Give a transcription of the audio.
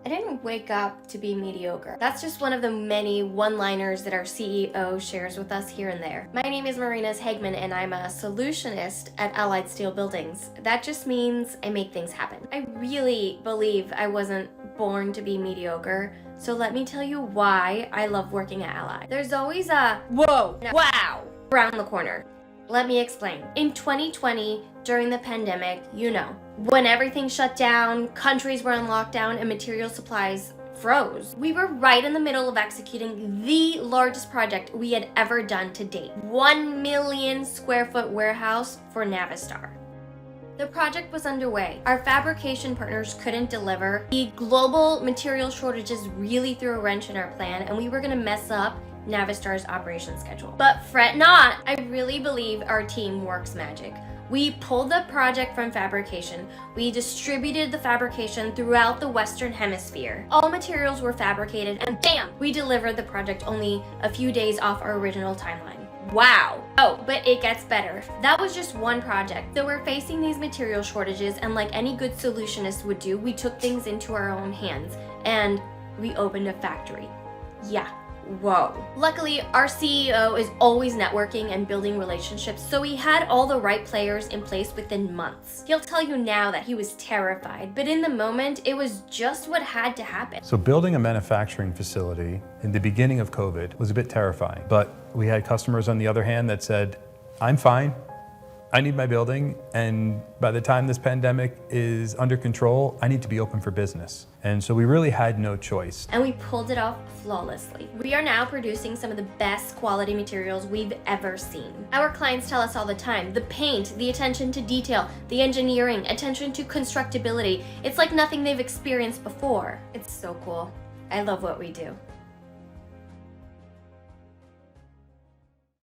I didn't wake up to be mediocre. That's just one of the many one-liners that our CEO shares with us here and there. My name is Marina Hagemann and I'm a solutionist at Allied Steel Buildings. That just means I make things happen. I really believe I wasn't born to be mediocre, so let me tell you why I love working at Allied. There's always a whoa, wow around the corner. Let me explain. In 2020, during the pandemic, when everything shut down, countries were on lockdown, and material supplies froze, we were right in the middle of executing the largest project we had ever done to date. 1 million square foot warehouse for Navistar. The project was underway. Our fabrication partners couldn't deliver. The global material shortages really threw a wrench in our plan, and we were gonna mess up Navistar's operation schedule. But fret not, I really believe our team works magic. We pulled the project from fabrication. We distributed the fabrication throughout the Western Hemisphere. All materials were fabricated, and bam, we delivered the project only a few days off our original timeline. Wow. Oh, but it gets better. That was just one project. So we're facing these material shortages, and like any good solutionist would do, we took things into our own hands and we opened a factory. Yeah. Whoa. Luckily, our CEO is always networking and building relationships, so he had all the right players in place within months. He'll tell you now that he was terrified, but in the moment, it was just what had to happen. So building a manufacturing facility in the beginning of COVID was a bit terrifying, but we had customers on the other hand that said, I'm fine. I need my building, and by the time this pandemic is under control, I need to be open for business. And so we really had no choice. And we pulled it off flawlessly. We are now producing some of the best quality materials we've ever seen. Our clients tell us all the time, the paint, the attention to detail, the engineering, attention to constructability, it's like nothing they've experienced before. It's so cool. I love what we do.